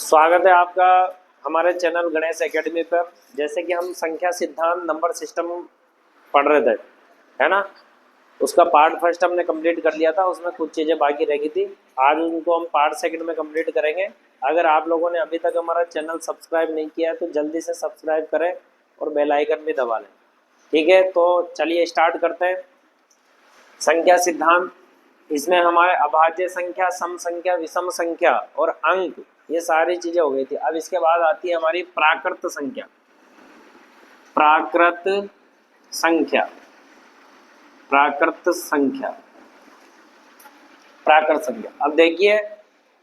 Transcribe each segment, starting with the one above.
स्वागत है आपका हमारे चैनल गणेश एकेडमी पर। जैसे कि हम संख्या सिद्धांत नंबर सिस्टम पढ़ रहे थे, है ना। उसका पार्ट फर्स्ट हमने कंप्लीट कर लिया था, उसमें कुछ चीज़ें बाकी रह गई थी। आज उनको हम पार्ट सेकंड में कंप्लीट करेंगे। अगर आप लोगों ने अभी तक हमारा चैनल सब्सक्राइब नहीं किया है तो जल्दी से सब्सक्राइब करें और बेल आइकन भी दबा लें। ठीक है, तो चलिए स्टार्ट करते हैं। संख्या सिद्धांत, इसमें हमारे अभाज्य संख्या, सम संख्या, विषम संख्या और अंक, ये सारी चीजें हो गई थी। अब इसके बाद आती है हमारी प्राकृत संख्या। प्राकृत संख्या, प्राकृत संख्या, प्राकृत संख्या। अब देखिए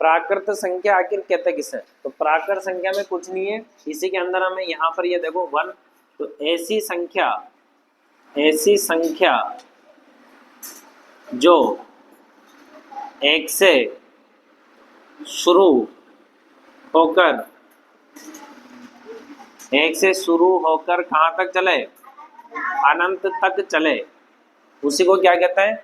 प्राकृत संख्या आखिर कहते किसे। तो प्राकृत संख्या में कुछ नहीं है, इसी के अंदर हमें यहाँ पर ये देखो 1, तो ऐसी संख्या, ऐसी संख्या जो एक से शुरू होकर, एक से शुरू होकर कहाँ तक चले, अनंत तक चले, उसी को क्या कहते हैं,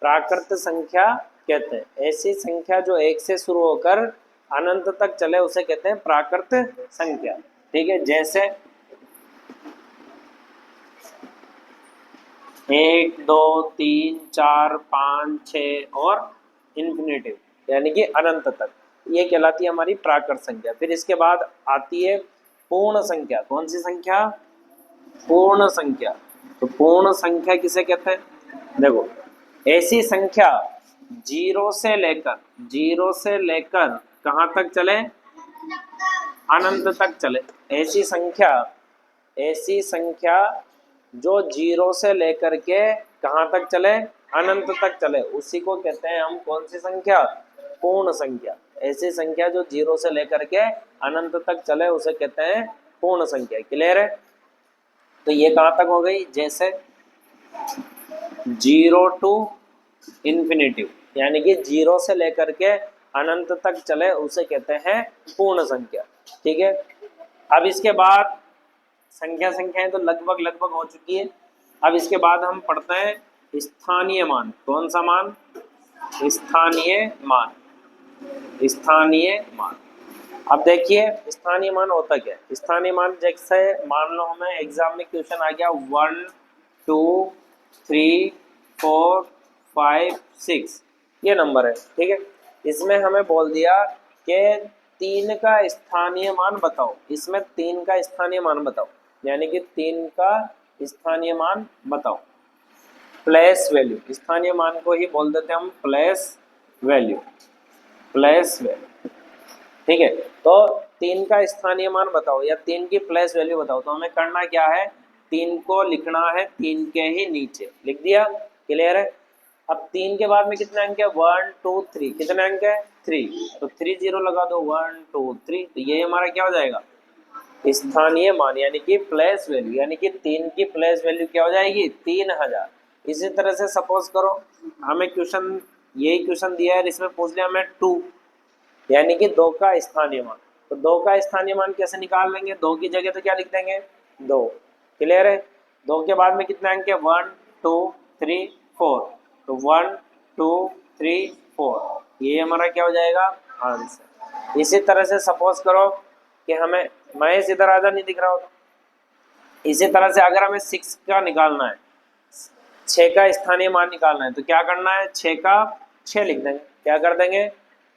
प्राकृत संख्या कहते हैं। ऐसी संख्या जो एक से शुरू होकर अनंत तक चले उसे कहते हैं प्राकृत संख्या। ठीक है, जैसे 1 2 3 4 5 6 और इन्फिनेटिव यानी कि अनंत तक, ये कहलाती है हमारी प्राकृत संख्या। फिर इसके बाद आती है पूर्ण संख्या। कौन सी संख्या, पूर्ण संख्या। तो पूर्ण संख्या किसे कहते हैं, देखो ऐसी संख्या जीरो से लेकर, जीरो से लेकर कहाँ तक चले, अनंत तक चले। ऐसी संख्या, ऐसी संख्या जो जीरो से लेकर के कहाँ तक चले, अनंत तक चले, उसी को कहते हैं हम कौन सी संख्या, पूर्ण संख्या। ऐसी संख्या जो जीरो से लेकर के अनंत तक चले उसे कहते हैं पूर्ण संख्या। क्लियर है। तो ये कहाँ तक हो गई, जैसे 0 टू इन्फिनिटिव यानी कि जीरो से लेकर के अनंत तक चले उसे कहते हैं पूर्ण संख्या। ठीक है, अब इसके बाद संख्याएं तो लगभग लगभग हो चुकी है। अब इसके बाद हम पढ़ते हैं स्थानीय मान। कौन सा मान, स्थानीय मान, स्थानीय मान। अब देखिए स्थानीय मान होता क्या है। स्थानीय मान जैसे मान लो हमें एग्जाम में क्वेश्चन आ गया 1 2 3 4 5 6, ये नंबर है। ठीक है, इसमें हमें बोल दिया कि 3 का स्थानीय मान बताओ। इसमें 3 का स्थानीय मान बताओ, यानी कि 3 का स्थानीय मान बताओ। प्लेस वैल्यू, स्थानीय मान को ही बोल देते हैं हम प्लेस वैल्यू, प्लेस वैल्यू। ठीक है, तो 3 का स्थानीय मान बताओ या 3 की प्लेस वैल्यू बताओ। तो हमें करना क्या है, 3 को लिखना है 3 के ही नीचे, लिख दिया। क्लियर है। अब 3 के बाद में कितने अंक है, 1 2 3, कितने अंक है 3, तो 3 0 लगा दो, 1 2 3, तो ये हमारा क्या हो जाएगा, स्थानीय मान यानी कि प्लेस वैल्यू, यानी कि 3 की प्लेस वैल्यू क्या हो जाएगी, 3000। इसी तरह से सपोज करो हमें क्वेश्चन, यही क्वेश्चन दिया है, इसमें पूछ लिया हमें 2 यानी कि 2 का स्थानीय मान। तो 2 का स्थानीय मान कैसे निकाल लेंगे, 2 की जगह तो क्या लिख देंगे 2। क्लियर है। 2 के बाद में कितने अंक है, 1 2 3 4, तो 1 2 3 4, ये हमारा क्या हो जाएगा आंसर। इसी तरह से सपोज करो कि हमें महेश इधर आजा, नहीं दिख रहा होता। इसी तरह से अगर हमें 6 का निकालना है, 6 का स्थानीय मान निकालना है, तो क्या करना है, 6 का 6 लिख देंगे। क्या कर देंगे,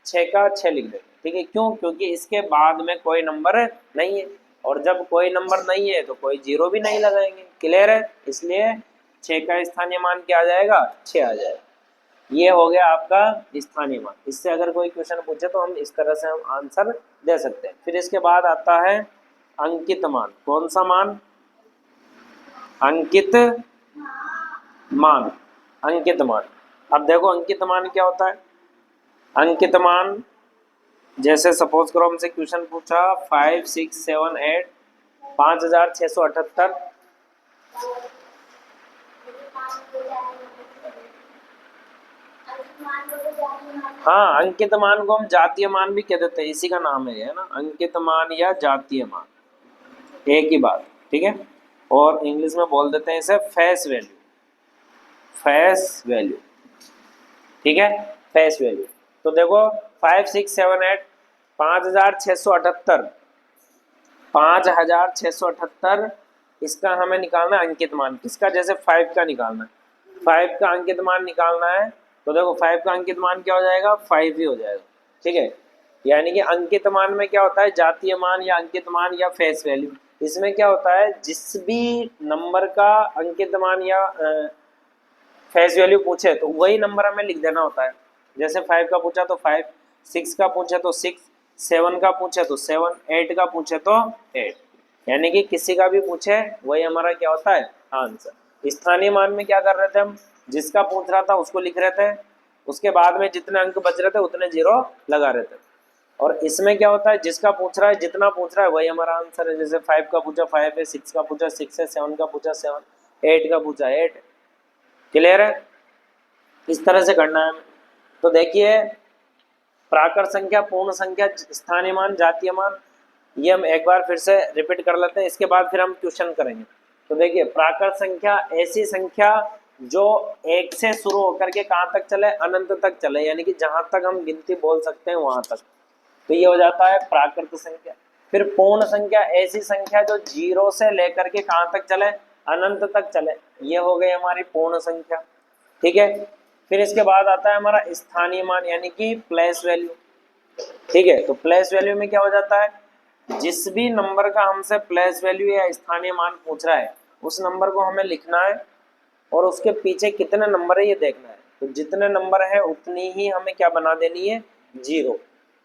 6 का 6 लिख देंगे। ठीक है, क्यों, क्योंकि इसके बाद में कोई नंबर नहीं है, और जब कोई नंबर नहीं है तो कोई जीरो भी नहीं लगाएंगे। क्लियर है, इसलिए 6 का स्थानीय मान क्या आ जाएगा, 6 आ जाएगा। ये हो गया आपका स्थानीय मान। इससे अगर कोई क्वेश्चन पूछे तो हम इस तरह से हम आंसर दे सकते हैं। फिर इसके बाद आता है अंकित मान। कौन सा मान, अंकित मान, अंकित मान। अब देखो अंकित मान क्या होता है। अंकित मान जैसे सपोज करो हमसे क्वेश्चन पूछा 5 6 7 8 5678। हाँ, अंकित मान को हम जातीय मान भी कह देते हैं, इसी का नाम है ना, अंकित मान या जातीय मान, एक ही बात। ठीक है, और इंग्लिश में बोल देते हैं इसे फेस वैल्यू, फेस वैल्यू। ठीक है, फेस वैल्यू। तो देखो 5 6 7 8 5678, 5678 इसका हमें निकालना है अंकित मान। किसका? जैसे 5 का निकालना है, 5 का अंकित मान निकालना है तो देखो 5 का अंकित मान क्या हो जाएगा? 5 ही हो जाएगा। ठीक है, यानी कि अंकित मान में क्या होता है? जातीय मान या अंकित मान या फेस वैल्यू। इसमें क्या होता है? जिस भी नंबर का अंकित मान या फेस वैल्यू पूछे तो वही नंबर हमें लिख देना होता है। जैसे 5 का पूछा तो 5, 6 का पूछे तो 6, 7 का पूछे तो 7, 8 का पूछे तो 8, यानी कि किसी का भी पूछे वही हमारा क्या होता है? आंसर। स्थानीय मान में क्या कर रहे थे हम? जिसका पूछ रहा था उसको लिख रहे थे, उसके बाद में जितने अंक बच रहे थे उतने जीरो लगा रहे थे। और इसमें क्या होता है? जिसका पूछ रहा है, जितना पूछ रहा है वही हमारा आंसर है। जैसे 5 का पूछा 5 है, 6 का पूछा 6 है, 7 का पूछा 7, 8 का पूछा 8। क्लियर है? इस तरह से करना है। तो देखिए, प्राकृत संख्या, पूर्ण संख्या, स्थानीय मान, जातीय मान, ये हम एक बार फिर से रिपीट कर लेते हैं, इसके बाद फिर हम क्वेश्चन करेंगे। तो देखिए, प्राकृत संख्या ऐसी संख्या जो एक से शुरू होकर के कहाँ तक चले? अनंत तक चले, यानी कि जहां तक हम गिनती बोल सकते हैं वहां तक, तो ये हो जाता है प्राकृत संख्या। फिर पूर्ण संख्या ऐसी संख्या जो 0 से लेकर के कहाँ तक चले? अनंत तक चले, ये हो गई हमारी पूर्ण संख्या। ठीक है, फिर इसके बाद आता है हमारा स्थानीय मान, यानी कि प्लेस वैल्यू। ठीक है, तो प्लेस वैल्यू में क्या हो जाता है? जिस भी नंबर का हमसे प्लेस वैल्यू या स्थानीय मान पूछ रहा है उस नंबर को हमें लिखना है और उसके पीछे कितने नंबर है ये देखना है। तो जितने नंबर है उतनी ही हमें क्या बना देनी है? 0।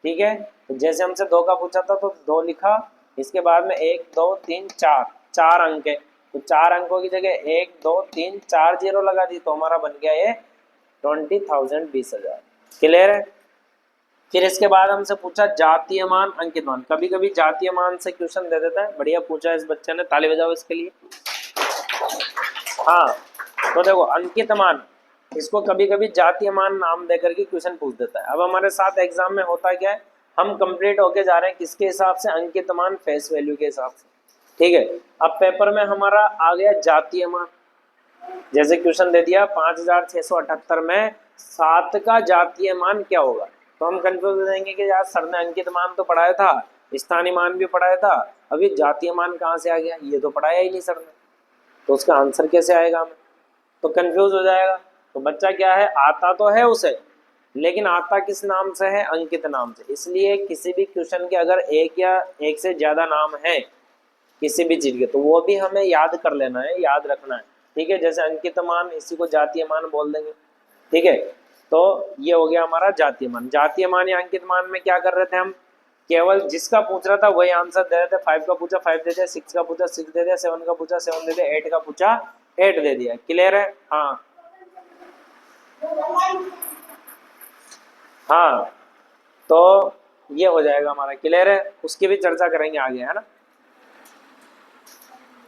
ठीक है, तो जैसे हमसे 2 का पूछा था तो 2 लिखा, इसके बाद में 1 2 3 4, 4 अंक है, तो 4 अंकों की जगह 1 2 3 4 0 लगा दी, तो हमारा बन गया ये 20,000, 20,000। क्लियर है? फिर इसके बाद हमसे पूछा जातीय मान, अंकित मान। कभी कभी जातीय मान से क्वेश्चन दे देता है। बढ़िया पूछा इस बच्चे ने, ताली बजाओ इसके लिए। हाँ, तो देखो अंकित मान, इसको कभी कभी जातीय मान नाम देकर के क्वेश्चन पूछ देता है। अब हमारे साथ एग्जाम में होता क्या है, हम कंप्लीट होके जा रहे हैं किसके हिसाब से? अंकित मान फेस वैल्यू के हिसाब से। ठीक है, अब पेपर में हमारा आ गया जातीय मान। जैसे क्वेश्चन दे दिया 5678 में 7 का जातीय मान क्या होगा, तो हम कंफ्यूज हो जाएंगे कि यार सर ने अंकित मान तो पढ़ाया था, स्थानीय मान भी पढ़ाया था, अभी जातीय मान कहाँ से आ गया? ये तो पढ़ाया ही नहीं सर ने, तो उसका आंसर कैसे आएगा हमें? तो कंफ्यूज हो जाएगा। तो बच्चा क्या है, आता तो है उसे, लेकिन आता किस नाम से है? अंकित नाम से। इसलिए किसी भी क्वेश्चन के अगर एक या एक से ज्यादा नाम है किसी भी चीज के, तो वो भी हमें याद कर लेना है, याद रखना है। ठीक है, जैसे अंकित मान, इसी को जातीय मान बोल देंगे। ठीक है, तो ये हो गया हमारा जातीय मान। जातीय मान या अंकित मान में क्या कर रहे थे हम? केवल जिसका पूछ रहा था वही आंसर दे रहे थे। 5 का पूछा 5 दे दिया, 6 का पूछा 6 दे दिया, 7 का पूछा 7 दे दिया, 8 का पूछा 8 दे दिया। क्लियर है? हाँ हाँ, तो ये हो जाएगा हमारा। क्लियर है? उसकी भी चर्चा करेंगे आगे, है ना।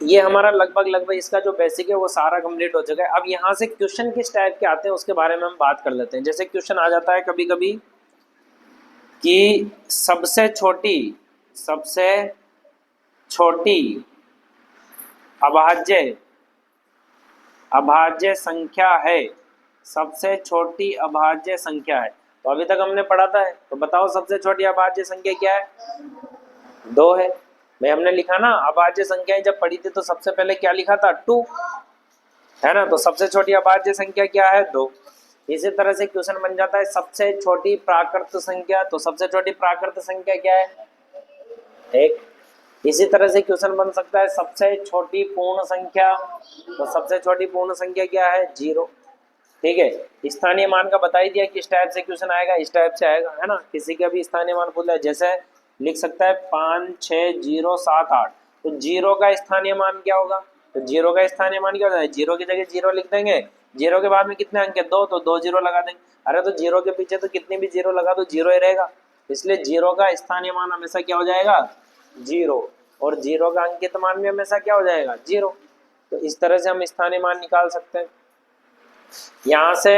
ये हमारा लगभग इसका जो बेसिक है वो सारा कंप्लीट हो चुका है। अब यहाँ से क्वेश्चन किस टाइप के आते हैं उसके बारे में हम बात कर लेते हैं। जैसे क्वेश्चन आ जाता है कभी कभी कि सबसे छोटी अभाज्य संख्या है, सबसे छोटी अभाज्य संख्या है। तो अभी तक हमने पढ़ा था, तो बताओ सबसे छोटी अभाज्य संख्या क्या है? 2 है भाई। हमने लिखा ना, अभाज्य संख्याएं जब पढ़ी थी तो सबसे पहले क्या लिखा था? 2, है ना। तो सबसे छोटी अभाज्य संख्या क्या है? 2। इसी तरह से क्वेश्चन बन जाता है सबसे छोटी प्राकृत संख्या, तो सबसे छोटी प्राकृत संख्या क्या है? 1। इसी तरह से क्वेश्चन बन सकता है सबसे छोटी पूर्ण संख्या, तो सबसे छोटी पूर्ण संख्या क्या है? 0। ठीक है, स्थानीय मान का बता ही दिया किस टाइप से क्वेश्चन आएगा, इस टाइप से आएगा, है ना। किसी का भी स्थानीय मान पूछ है, जैसे लिख सकता है 5 6 0 7 8, तो 0 का स्थानीय मान क्या होगा? तो 0 का स्थानीय मान क्या होता है? 0 की जगह 0 लिख देंगे, 0 के बाद में कितने अंक है? 2, तो 2 0 लगा देंगे। अरे तो 0 के पीछे तो कितनी भी 0 लगा दो 0 ही रहेगा, इसलिए 0 का स्थानीय मान हमेशा क्या हो जाएगा? 0। और 0 का अंकित मान भी हमेशा क्या हो जाएगा? 0। तो इस तरह से हम स्थानीय मान निकाल सकते हैं। यहाँ से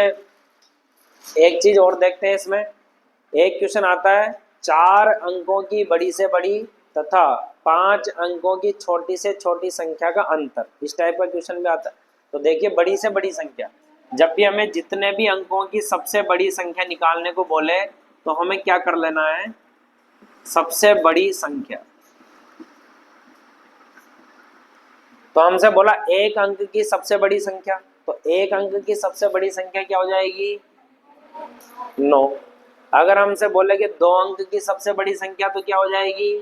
एक चीज और देखते हैं, इसमें एक क्वेश्चन आता है 4 अंकों की बड़ी से बड़ी तथा 5 अंकों की छोटी से छोटी संख्या का अंतर, इस टाइप का क्वेश्चन भी आता है। तो देखिए, बड़ी से बड़ी संख्या, जब भी हमें जितने भी अंकों की सबसे बड़ी संख्या निकालने को बोले तो हमें क्या कर लेना है? सबसे बड़ी संख्या। तो हमसे बोला एक अंक की सबसे बड़ी संख्या, तो एक अंक की सबसे बड़ी संख्या क्या हो जाएगी? 9। अगर हमसे बोले कि दो अंक की सबसे बड़ी संख्या तो क्या हो जाएगी?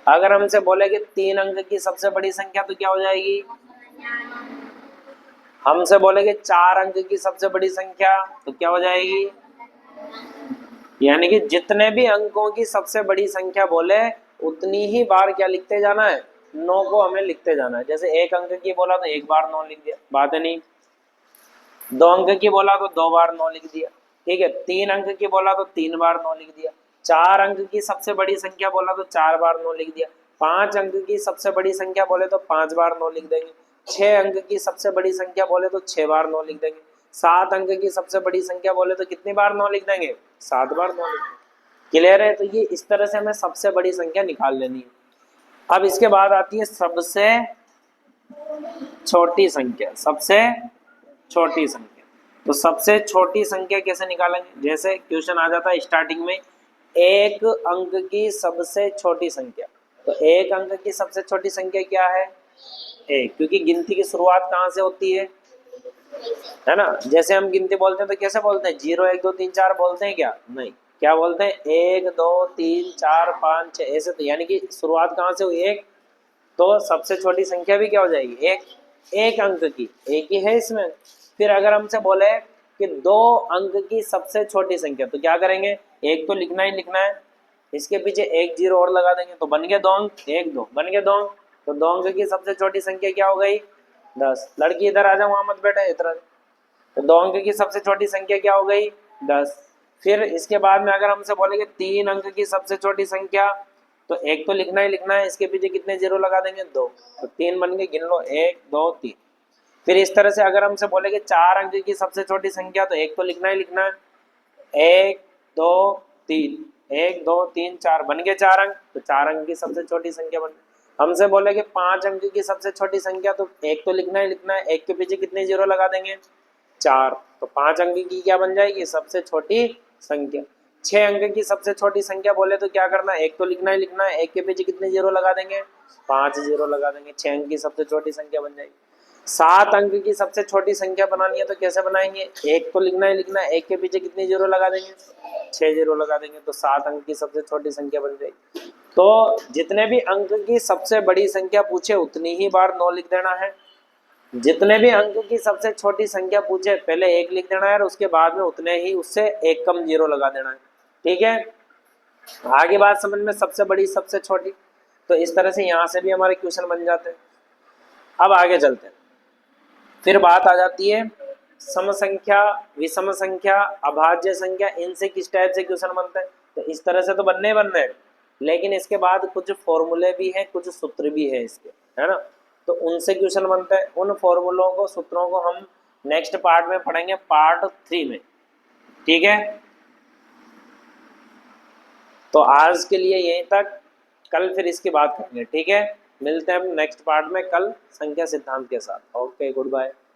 अगर हमसे बोले कि तीन अंक की सबसे बड़ी संख्या तो क्या हो जाएगी? हमसे बोले कि चार अंक की सबसे बड़ी संख्या तो क्या हो जाएगी? यानी कि जितने भी अंकों की सबसे बड़ी संख्या बोले उतनी ही बार क्या लिखते जाना है? 9 को हमें लिखते जाना है। जैसे एक अंक की बोला तो एक बार 9 लिख दिया, बात है नहीं। दो अंक की बोला तो दो बार 9 लिख दिया, ठीक है। तीन अंक की बोला तो तीन बार 9 लिख दिया। चार अंक की सबसे बड़ी संख्या बोला तो चार बार 9 लिख दिया। पांच अंक की सबसे बड़ी संख्या बोले तो पांच बार 9 लिख देंगे। छह अंक की सबसे बड़ी संख्या बोले तो छह बार 9 लिख देंगे। सात अंक की सबसे बड़ी संख्या बोले तो कितनी बार 9 लिख देंगे? सात बार 9 लिख देंगे। क्लियर है? तो ये इस तरह से हमें सबसे बड़ी संख्या निकाल लेनी है। अब इसके बाद आती है सबसे छोटी संख्या। सबसे छोटी संख्या, तो सबसे छोटी संख्या कैसे निकालेंगे? जैसे क्वेश्चन आ जाता है स्टार्टिंग में, एक अंक की सबसे छोटी संख्या। तो एक अंक की सबसे छोटी संख्या क्या है? एक, क्योंकि गिनती की शुरुआत कहाँ से होती है ना? जैसे हम गिनती बोलते हैं तो कैसे बोलते हैं? 0 1 2 3 4 बोलते हैं क्या? नहीं, क्या बोलते हैं? 1 2 3 4 5 6 ऐसे। तो यानी कि शुरुआत कहाँ से हुई? एक। तो सबसे छोटी संख्या भी क्या हो जाएगी? एक। एक अंक की, एक ही है इसमें। फिर अगर हमसे बोले कि दो अंक की सबसे छोटी संख्या तो क्या करेंगे? एक तो लिखना ही लिखना है, इसके पीछे एक जीरो और लगा देंगे तो बन गए दो अंक। एक दो बन गए दो अंक। तो दो अंक की सबसे छोटी संख्या क्या हो गई? 10। लड़की इधर आ जाओ, वहां मत बैठे, इधर आ जाओ। तो दो अंक की सबसे छोटी संख्या क्या हो गई? 10। फिर इसके बाद में अगर हमसे बोलेंगे तीन अंक की सबसे छोटी संख्या, तो एक तो लिखना ही लिखना है, इसके पीछे कितने जीरो लगा देंगे? दो। तो तीन बन गए, गिन लो, 1 2 3। फिर इस तरह से अगर हमसे बोलेंगे चार अंक की सबसे छोटी संख्या, तो एक तो लिखना ही लिखना है, 1 2 3। 1 2 3 4 बन गए चार अंक। तो चार अंक की सबसे छोटी संख्या बन गई। हमसे बोले कि पांच अंक की सबसे छोटी संख्या, तो एक तो लिखना ही लिखना है, एक के पीछे कितने जीरो लगा देंगे? चार। तो पांच अंक की क्या बन जाएगी? सबसे छोटी संख्या। छह अंक की सबसे छोटी संख्या बोले तो क्या करना है? एक तो लिखना ही लिखना है, एक के पीछे कितने जीरो लगा देंगे? पांच जीरो लगा देंगे। छह अंक की सबसे छोटी संख्या बन जाएगी। सात अंक की सबसे छोटी संख्या बनानी है तो कैसे बनाएंगे? एक तो लिखना ही लिखना है, एक के पीछे कितने जीरो लगा देंगे? 6 जीरो लगा देंगे। तो सात अंक की सबसे छोटी संख्या बन जाएगी। तो जितने भी अंक की सबसे बड़ी संख्या पूछे उतनी ही बार 9 लिख देना है। जितने भी अंक की सबसे छोटी संख्या पूछे पहले एक लिख देना है और उसके बाद में उतने ही उससे एक कम जीरो लगा देना है। ठीक है, आगे बात समझ में? सबसे बड़ी सबसे छोटी। तो इस तरह से यहाँ से भी हमारे क्वेश्चन बन जाते हैं। अब आगे चलते हैं। फिर बात आ जाती है सम संख्या, विषम संख्या, अभाज्य संख्या। इनसे किस टाइप से क्वेश्चन बनते हैं? तो इस तरह से तो बनने हैं, लेकिन इसके बाद कुछ फॉर्मूले भी हैं, कुछ सूत्र भी है इसके, है ना? तो उनसे क्वेश्चन बनते हैं। उन फॉर्मूलों को, सूत्रों को हम नेक्स्ट पार्ट में पढ़ेंगे, पार्ट 3 में। ठीक है, तो आज के लिए यहीं तक, कल फिर इसकी बात करेंगे। ठीक है, मिलते हैं हम नेक्स्ट पार्ट में कल संख्या सिद्धांत के साथ। Okay, good bye.